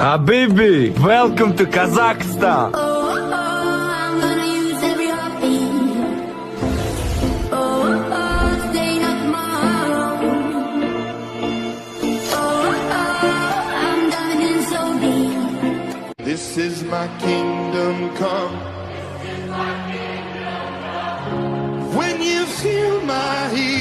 Habibi, welcome to Kazakhstan. I'm gonna use every heartbeat. Staying up tomorrow. I'm diving in so deep. This is my kingdom come. When you feel my heat.